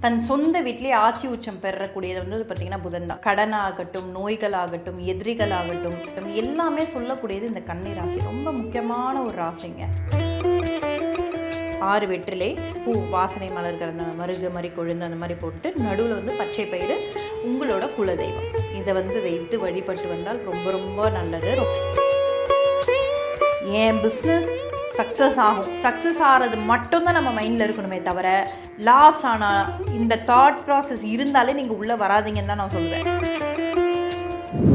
தன் சொந்த வீட்டிலே ஆட்சி உச்சம் பெறக்கூடியது வந்து பார்த்திங்கன்னா புதன் தான். கடனாகட்டும், நோய்களாகட்டும், எதிரிகளாகட்டும், எல்லாமே சொல்லக்கூடியது இந்த கன்னி ராசி. ரொம்ப முக்கியமான ஒரு ராசிங்க. 6 வெற்றிலை, பூ, வாசனை மலர்கள், அந்த மருகு மாதிரி கொழுந்து அந்த மாதிரி போட்டு நடுவில் வந்து பச்சை பயிறு, உங்களோட குலதெய்வம். இதை வந்து வைத்து வழிபட்டு வந்தால் ரொம்ப ரொம்ப நல்லது. என் பிஸ்னஸ் சக்ஸஸ் ஆகும், சக்ஸஸ் ஆகிறது மட்டும்தான் நம்ம மைண்டில் இருக்கணுமே தவிர லாஸ் ஆனால் இந்த தாட் ப்ராசஸ் இருந்தாலே நீங்கள் உள்ளே வராதிங்கன்னு தான் நான் சொல்வேன்.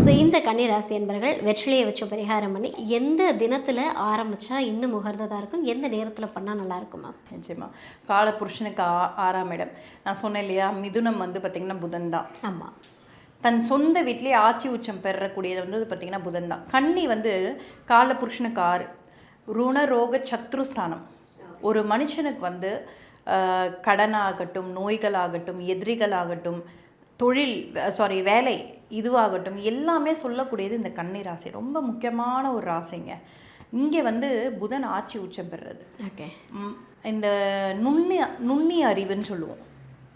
ஸோ இந்த கன்னிராசி என்பர்கள் வெற்றிலையை வச்சு பரிகாரம் பண்ணி எந்த தினத்தில் ஆரம்பித்தா இன்னும் முகர்ந்ததாக இருக்கும், எந்த நேரத்தில் பண்ணால் நல்லா இருக்குமா? நிச்சயமாக கால புருஷனுக்கு 6ஆம் இடம். நான் சொன்னேன் இல்லையா, மிதுனம் வந்து பார்த்திங்கன்னா புதன் தான். ஆமாம், தன் சொந்த வீட்டிலே ஆட்சி உச்சம் பெறக்கூடியது வந்து பார்த்திங்கன்னா புதன் தான். கன்னி வந்து கால புருஷனுக்கு 6, ருண ரோக சத்ருஸ்தானம். ஒரு மனுஷனுக்கு வந்து கடனாகட்டும், நோய்களாகட்டும், எதிரிகளாகட்டும், வேலை இதுவாகட்டும், எல்லாமே சொல்லக்கூடியது இந்த கன்னி ராசி. ரொம்ப முக்கியமான ஒரு ராசிங்க. இங்கே வந்து புதன் ஆட்சி உச்சம் பெறுறது. ஓகே, இந்த நுண்ணி அறிவுன்னு சொல்லுவோம்.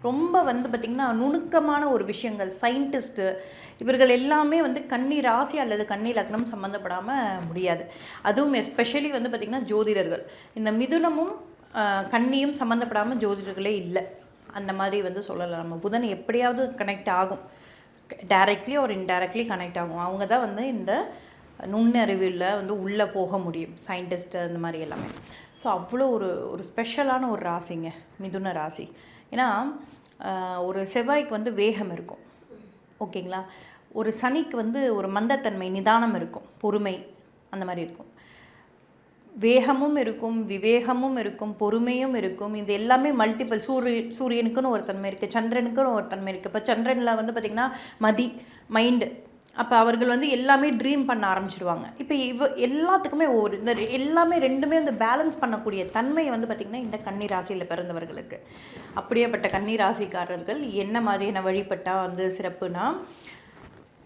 ரொம்ப வந்து பார்த்திங்கன்னா நுணுக்கமான ஒரு விஷயங்கள், சயின்டிஸ்ட்டு இவர்கள் எல்லாமே வந்து கன்னி ராசி அல்லது கன்னி லக்னம் சம்மந்தப்படாமல் முடியாது. அதுவும் எஸ்பெஷலி வந்து பார்த்திங்கன்னா ஜோதிடர்கள், இந்த மிதுனமும் கன்னியும் சம்மந்தப்படாமல் ஜோதிடர்களே இல்லை. அந்த மாதிரி வந்து சொல்லலாம். நம்ம புதன் எப்படியாவது கனெக்ட் ஆகும், டைரக்ட்லி ஒரு இன்டைரக்ட்லி கனெக்ட் ஆகும். அவங்க தான் வந்து இந்த நுண்ணறிவில் வந்து உள்ளே போக முடியும், சயின்டிஸ்ட்டு அந்த மாதிரி எல்லாமே. ஸோ அவ்வளோ ஒரு ஸ்பெஷலான ஒரு ராசிங்க மிதுன ராசி. ஏன்னா ஒரு செவ்வாய்க்கு வந்து வேகம் இருக்கும், ஓகேங்களா. ஒரு சனிக்கு வந்து ஒரு மந்தத்தன்மை, நிதானம் இருக்கும், பொறுமை அந்த மாதிரி இருக்கும். வேகமும் இருக்கும், விவேகமும் இருக்கும், பொறுமையும் இருக்கும். இது எல்லாமே மல்டிபிள். சூரியனுக்குன்னு ஒரு தன்மை இருக்குது, சந்திரனுக்குன்னு ஒரு தன்மை இருக்குது. இப்போ சந்திரனில் வந்து பார்த்திங்கன்னா மைண்டு. அப்போ அவர்கள் வந்து எல்லாமே ட்ரீம் பண்ண ஆரம்பிச்சிடுவாங்க. இப்போ எல்லாத்துக்குமே இந்த எல்லாமே ரெண்டுமே வந்து பேலன்ஸ் பண்ணக்கூடிய தன்மை வந்து பார்த்திங்கன்னா இந்த கன்னி ராசியில் பிறந்தவர்களுக்கு. அப்படியேப்பட்ட கன்னி ராசிக்காரர்கள் என்ன மாதிரியான வழிபட்டால் வந்து சிறப்புனா,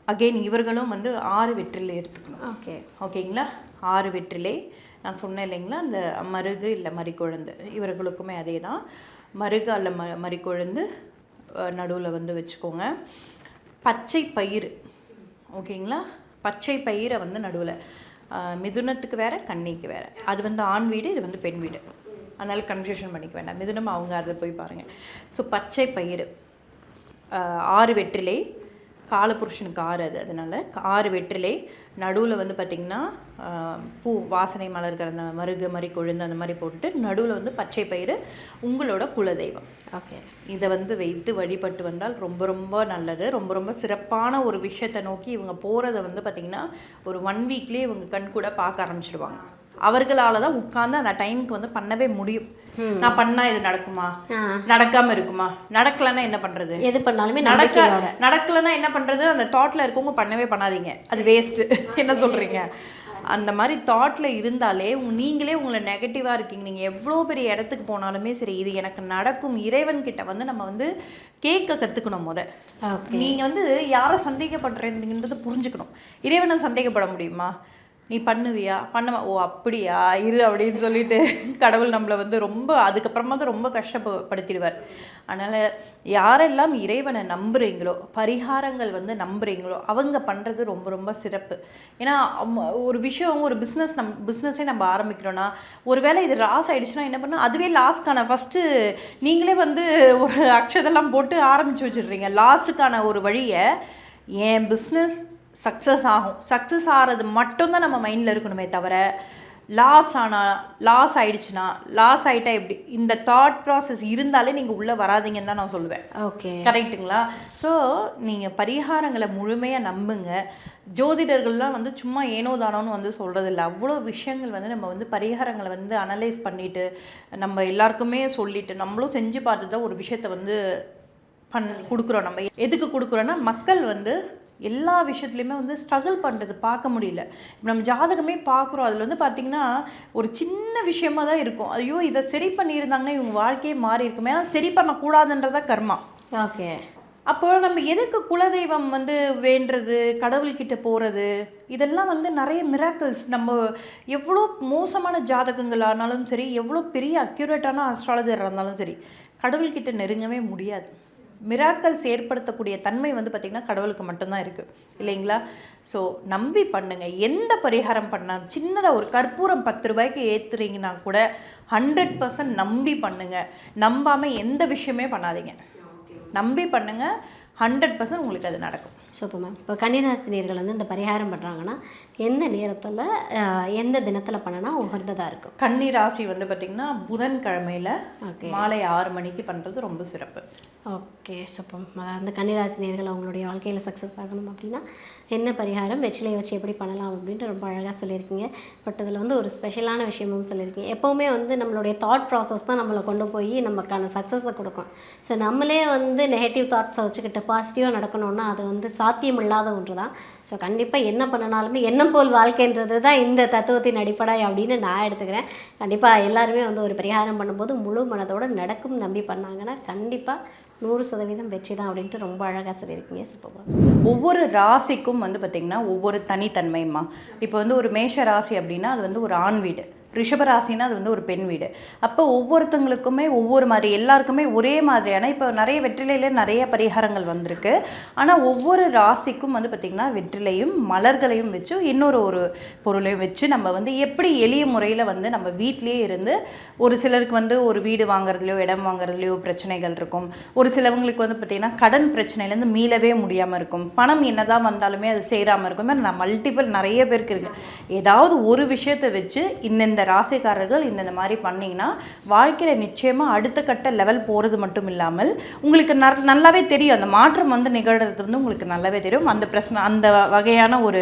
அகெயின் இவர்களும் வந்து 6 வெற்றிலை எடுத்துக்கணும். ஓகேங்களா. 6 வெற்றிலை நான் சொன்னேன் இல்லைங்களா, அந்த மருகு இல்லை மறிக்கொழுந்து, இவர்களுக்குமே அதே தான். மருகு அல்ல மறிக்கொழுந்து நடுவில் வந்து வச்சுக்கோங்க. பச்சை பயிறு, ஓகேங்களா. பச்சை பயிரை வந்து நடுவில், மிதுனத்துக்கு வேறு கன்னிக்கு வேறு. அது வந்து ஆண் வீடு, இது வந்து பெண் வீடு, அதனால் கன்ஃபியூஷன் பண்ணிக்க வேண்டாம். மிதுனம் அவங்க அதை போய் பாருங்கள். ஸோ பச்சை பயிறு, 6 வெற்றிலை, காலபுருஷனுக்கு 6 அது, அதனால் 6 வெற்றிலை, நடுவில் வந்து பார்த்திங்கன்னா பூ, வாசனை மலர்கள், அந்த மருகு மாதிரி கொழுந்து அந்த மாதிரி போட்டு நடுவில் வந்து பச்சை பயிறு, உங்களோட குலதெய்வம். ஓகே, இதை வந்து வைத்து வழிபட்டு வந்தால் ரொம்ப ரொம்ப நல்லது. ரொம்ப ரொம்ப சிறப்பான ஒரு விஷயத்தை நோக்கி இவங்க போகிறத வந்து பார்த்திங்கன்னா ஒரு 1 வீக்லேயே இவங்க கண் கூட பார்க்க ஆரம்பிச்சிடுவாங்க. அவர்களால் தான் உட்கார்ந்து அந்த டைமுக்கு வந்து பண்ணவே முடியும். நான் பண்ணால் இது நடக்குமா, நடக்காமல் இருக்குமா, நடக்கலைன்னா என்ன பண்ணுறது, எது பண்ணாலுமே நடக்கலைன்னா என்ன பண்ணுறது, அந்த தாட்டில் இருக்கவங்க பண்ணவே பண்ணாதீங்க, அது வேஸ்ட்டு. என்ன சொல்கிறீங்க? அந்த மாதிரி தாட்டில் இருந்தாலே நீங்களே உங்களை நெகட்டிவாக இருக்கீங்க. நீங்கள் எவ்வளோ பெரிய இடத்துக்கு போனாலுமே சரி, இது எனக்கு நடக்கும், இறைவன்கிட்ட வந்து நம்ம வந்து கேட்க கற்றுக்கணும். நீங்கள் வந்து யாரை சந்தேகப்படுறீங்கன்றது புரிஞ்சுக்கணும். இறைவனை சந்தேகப்பட முடியுமா? நீ பண்ணுவியா, பண்ணுவா, ஓ அப்படியா, இரு அப்படின்னு சொல்லிட்டு கடவுள் நம்மளை வந்து ரொம்ப அதுக்கப்புறமா தான் ரொம்ப கஷ்டப்படுத்திடுவார். அதனால் யாரெல்லாம் இறைவனை நம்புகிறீங்களோ, பரிகாரங்கள் வந்து நம்புகிறீங்களோ, அவங்க பண்ணுறது ரொம்ப ரொம்ப சிறப்பு. ஏன்னா ஒரு விஷயம், ஒரு பிஸ்னஸே நம்ம ஆரம்பிக்கிறோன்னா, ஒரு வேளை இது லாஸ் ஆகிடுச்சுன்னா என்ன பண்ணால் அதுவே லாஸ்க்கான ஃபஸ்ட்டு நீங்களே வந்து ஒரு அக்ஷதெல்லாம் போட்டு ஆரம்பித்து வச்சிடுறீங்க. லாஸுக்கான ஒரு வழியை, என் பிஸ்னஸ் சக்ஸஸ் ஆகும், சக்ஸஸ் ஆகிறது மட்டும்தான் நம்ம மைண்டில் இருக்கணுமே தவிர லாஸ் ஆகிடுச்சுன்னா எப்படி, இந்த தாட் ப்ராசஸ் இருந்தாலே நீங்கள் உள்ளே வராதிங்கன்னு தான் நான் சொல்லுவேன். ஓகே, கரெக்டுங்களா. ஸோ நீங்கள் பரிகாரங்களை முழுமையாக நம்புங்க. ஜோதிடர்கள்லாம் வந்து சும்மா ஏனோ தானோன்னு வந்து சொல்கிறதில்ல. அவ்வளோ விஷயங்கள் வந்து நம்ம வந்து பரிகாரங்களை வந்து அனலைஸ் பண்ணிவிட்டு நம்ம எல்லாருக்குமே சொல்லிவிட்டு நம்மளும் செஞ்சு பார்த்து தான் ஒரு விஷயத்தை வந்து கொடுக்குறோம். நம்ம எதுக்கு கொடுக்குறோன்னா, மக்கள் வந்து எல்லா விஷயத்துலையுமே வந்து ஸ்ட்ரகிள் பண்ணுறது பார்க்க முடியல. இப்போ நம்ம ஜாதகமே பார்க்குறோம், அதில் வந்து பார்த்திங்கன்னா ஒரு சின்ன விஷயமா தான் இருக்கும். ஐயோ இதை சரி பண்ணியிருந்தாங்கன்னா இவங்க வாழ்க்கையே மாறி இருக்குமே, ஆனால் சரி பண்ணக்கூடாதுன்றதா கர்மா. ஓகே, அப்போ நம்ம எதுக்கு குலதெய்வம் வந்து வேண்டுறது, கடவுள்கிட்ட போகிறது, இதெல்லாம் வந்து நிறைய மிராக்கிள்ஸ். நம்ம எவ்வளோ மோசமான ஜாதகங்கள் ஆனாலும் சரி, எவ்வளோ பெரிய அக்யூரேட்டான ஆஸ்ட்ராலஜர் இருந்தாலும் சரி, கடவுள்கிட்ட நெருங்கவே முடியாது. மிராக்கல்ஸ் ஏற்படுத்தக்கூடிய தன்மை வந்து பார்த்திங்கன்னா கடவுளுக்கு மட்டும்தான் இருக்குது இல்லைங்களா? ஸோ நம்பி பண்ணுங்கள். எந்த பரிகாரம் பண்ணால் சின்னதாக ஒரு கற்பூரம் 10 ரூபாய்க்கு ஏற்றுறீங்கன்னா கூட 100% நம்பி பண்ணுங்கள். நம்பாமல் எந்த விஷயமே பண்ணாதீங்க. நம்பி பண்ணுங்கள், 100% உங்களுக்கு அது நடக்கும். Super ma'am. இப்போ கன்னிராசினியர்கள் வந்து இந்த பரிகாரம் பண்ணுறாங்கன்னா எந்த நேரத்தில் எந்த தினத்தில் பண்ணினா உகர்ந்ததாக இருக்கும்? கன்னிராசி வந்து பார்த்திங்கன்னா புதன்கிழமையில் மாலை 6 மணிக்கு பண்ணுறது ரொம்ப சிறப்பு. Okay super. அந்த கன்னிராசினியர்கள் அவங்களுடைய வாழ்க்கையில் சக்ஸஸ் ஆகணும் அப்படின்னா என்ன பரிகாரம், வெற்றிலையை வச்சு எப்படி பண்ணலாம் அப்படின்ட்டு ரொம்ப அழகாக சொல்லியிருக்கீங்க. பட் அதில் வந்து ஒரு ஸ்பெஷலான விஷயமும் சொல்லியிருக்கீங்க. எப்போவுமே வந்து நம்மளுடைய தாட் ப்ராசஸ் தான் நம்மளை கொண்டு போய் நமக்கான சக்ஸஸை கொடுக்கும். ஸோ நம்மளே வந்து நெகட்டிவ் தாட்ஸை வச்சுக்கிட்டு பாசிட்டிவாக நடக்கணும்னா அது வந்து சாத்தியம் இல்லாத ஒன்று தான். ஸோ கண்டிப்பாக என்ன பண்ணனாலுமே எண்ணம் போல் வாழ்க்கைன்றது தான் இந்த தத்துவத்தின் அடிப்படை அப்படின்னு நான் எடுத்துக்கிறேன். கண்டிப்பாக எல்லாருமே வந்து ஒரு பரிகாரம் பண்ணும்போது முழு மனதோடு நடக்கும் நம்பி பண்ணாங்கன்னா கண்டிப்பாக 100% வெற்றி தான் அப்படின்ட்டு ரொம்ப அழகாக சொல்லியிருக்கீங்க. சூப்பர். ஒவ்வொரு ராசிக்கும் வந்து பார்த்திங்கன்னா ஒவ்வொரு தனித்தன்மைம்மா. இப்போ வந்து ஒரு மேஷ ராசி அப்படின்னா அது வந்து ஒரு ஆண் வீடு, ரிஷபராசினா அது வந்து ஒரு பெண் வீடு. அப்போ ஒவ்வொருத்தங்களுக்குமே ஒவ்வொரு மாதிரி, எல்லாருக்குமே ஒரே மாதிரியான இப்போ நிறைய வெற்றிலையில நிறைய பரிகாரங்கள் வந்திருக்கு. ஆனால் ஒவ்வொரு ராசிக்கும் வந்து பார்த்திங்கன்னா வெற்றிலையும் மலர்களையும் வச்சு இன்னொரு ஒரு பொருளையும் வச்சு நம்ம வந்து எப்படி எளிய முறையில் வந்து நம்ம வீட்டிலே இருந்து, ஒரு சிலருக்கு வந்து ஒரு வீடு வாங்குறதுலையோ இடம் வாங்குறதுலையோ பிரச்சனைகள் இருக்கும். ஒரு சிலவங்களுக்கு வந்து பார்த்திங்கன்னா கடன் பிரச்சனையிலேருந்து மீளவே முடியாமல் இருக்கும். பணம் என்னதான் வந்தாலுமே அது சேராமல் இருக்கும். நான் மல்டிபிள் நிறைய பேருக்கு இருக்குது. ஏதாவது ஒரு விஷயத்தை வச்சு இந்த ராசிக்காரர்கள் இந்த மாதிரி பண்ணிங்கன்னா வாழ்க்கையில் நிச்சயமாக அடுத்த கட்ட லெவல் போகிறது மட்டும் இல்லாமல் உங்களுக்கு நல்லாவே தெரியும். அந்த மாற்றம் வந்து நிகழ்கிறது வந்து உங்களுக்கு நல்லாவே தெரியும். அந்த பிரச்சனை அந்த வகையான ஒரு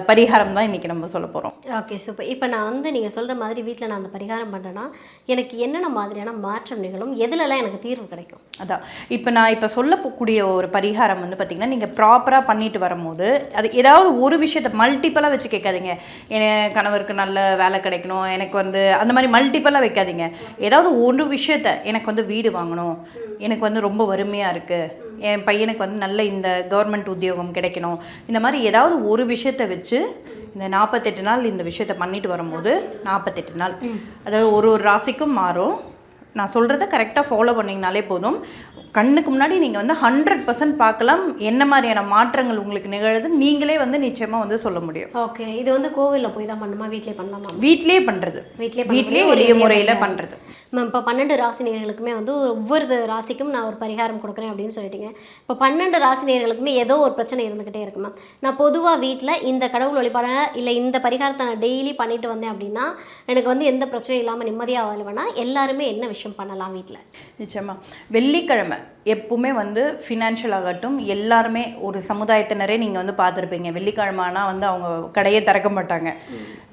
பரிகாரம் தான் இன்றைக்கி நம்ம சொல்ல போகிறோம். Okay super. இப்போ நான் வந்து நீங்கள் சொல்கிற மாதிரி வீட்டில் நான் அந்த பரிகாரம் பண்ணுறேன்னா எனக்கு என்னென்ன மாதிரியான மாற்றம் நிகழும், எதுலலாம் எனக்கு தீர்வு கிடைக்கும்? அதான் இப்போ சொல்லக்கூடிய ஒரு பரிகாரம் வந்து பார்த்திங்கன்னா நீங்கள் ப்ராப்பராக பண்ணிட்டு வரும்போது அது ஏதாவது ஒரு விஷயத்தை மல்டிப்பலாக வச்சு கேட்காதீங்க. என் கணவருக்கு நல்ல வேலை கிடைக்கணும், எனக்கு வந்து அந்த மாதிரி மல்டிப்பலாக வைக்காதீங்க. ஏதாவது ஒரு விஷயத்தை, எனக்கு வந்து வீடு வாங்கணும், எனக்கு வந்து ரொம்ப வறுமையாக இருக்குது, என் பையனுக்கு வந்து நல்ல இந்த கவர்மெண்ட் உத்தியோகம் கிடைக்கணும், இந்த மாதிரி ஏதாவது ஒரு விஷயத்தை வச்சு இந்த 48 நாள் இந்த விஷயத்தை பண்ணிட்டு வரும்போது 48 நாள் அதாவது ஒரு ராசிக்கும் மாறும். நான் சொல்கிறத கரெக்டாக ஃபாலோ பண்ணிங்கனாலே போதும். கண்ணுக்கு முன்னாடி நீங்கள் வந்து 100% பார்க்கலாம் என்ன மாதிரியான மாற்றங்கள் உங்களுக்கு நிகழுது நீங்களே வந்து நிச்சயமாக வந்து சொல்ல முடியும். ஓகே. இது வந்து கோவிலில் போய் தான் பண்ணுமா, வீட்டிலே பண்ணலாமா? வீட்டிலே பண்ணுறது, வீட்டிலே எளிய முறையில் பண்ணுறது. மேம் இப்போ 12 ராசினியர்களுக்குமே வந்து ஒவ்வொரு ராசிக்கும் நான் ஒரு பரிகாரம் கொடுக்குறேன் அப்படின்னு சொல்லிட்டீங்க. இப்போ 12 ராசினியர்களுக்குமே ஏதோ ஒரு பிரச்சனை இருந்துக்கிட்டே இருக்கு மேம். நான் பொதுவாக வீட்டில் இந்த கடவுள் வழிபாட இல்லை இந்த பரிகாரத்தை நான் டெய்லி பண்ணிட்டு வந்தேன் அப்படின்னா எனக்கு வந்து எந்த பிரச்சனையும் இல்லாமல் நிம்மதியாக வாழ்வேன்னா எல்லாருமே என்ன விஷயம் பண்ணலாம் வீட்டில்? நிச்சயமாக வெள்ளிக்கிழமை எப்பவுமே வந்து ஃபினான்ஷியல் ஆகட்டும் எல்லாருமே ஒரு சமுதாயத்தினரே நீங்கள் வந்து பார்த்துருப்பீங்க. வெள்ளிக்கிழமைனா வந்து அவங்க கடையே திறக்க மாட்டாங்க,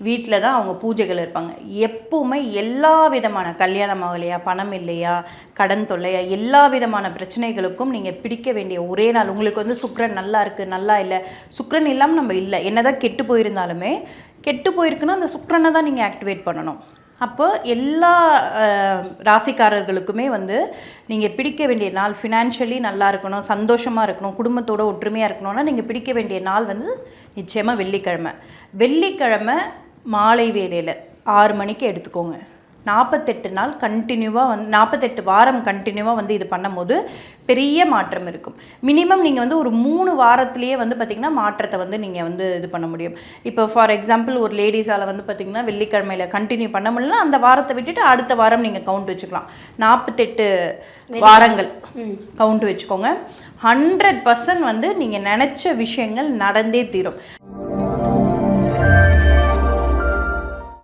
வீட்டில் தான் அவங்க பூஜைகள் இருப்பாங்க. எப்பவுமே எல்லா விதமான கல்யாணம் ஆகலையா, பணம் இல்லையா, கடன் தொல்லையா, எல்லா விதமான பிரச்சனைகளுக்கும் நீங்கள் பிடிக்க வேண்டிய ஒரே நாள். உங்களுக்கு வந்து சுக்கிரன் நல்லா இருக்குது, நல்லா இல்லை, சுக்கிரன் இல்லாமல் நம்ம இல்லை, என்னதான் கெட்டு போயிருந்தாலுமே கெட்டு போயிருக்குன்னா அந்த சுக்கிரனை தான் நீங்கள் ஆக்டிவேட் பண்ணணும். அப்போ எல்லா ராசிக்காரர்களுக்குமே வந்து நீங்கள் பிடிக்க வேண்டிய நாள், ஃபினான்ஷியலி நல்லா இருக்கணும், சந்தோஷமாக இருக்கணும், குடும்பத்தோடு ஒற்றுமையாக இருக்கணும்னா நீங்கள் பிடிக்க வேண்டிய நாள் வந்து நிச்சயமாக வெள்ளிக்கிழமை மாலை வேளையில் 6 மணிக்கு எடுத்துக்கோங்க. 48 நாள் கண்டினியூவாக வந்து 48 வாரம் கண்டினியூவாக வந்து இது பண்ணும்போது பெரிய மாற்றம் இருக்கும். மினிமம் நீங்கள் வந்து ஒரு 3 வாரத்துலேயே வந்து பார்த்திங்கன்னா மாற்றத்தை வந்து நீங்கள் வந்து இது பண்ண முடியும். இப்போ ஃபார் எக்ஸாம்பிள் ஒரு லேடிஸால் வந்து பார்த்திங்கன்னா வெள்ளிக்கிழமையில் கண்டினியூ பண்ண முடியல, அந்த வாரத்தை விட்டுட்டு அடுத்த வாரம் நீங்கள் கவுண்ட் வச்சுக்கலாம். 48 வாரங்கள் கவுண்ட் வச்சுக்கோங்க. 100% வந்து நீங்கள் நினச்ச விஷயங்கள் நடந்தே தீரும்.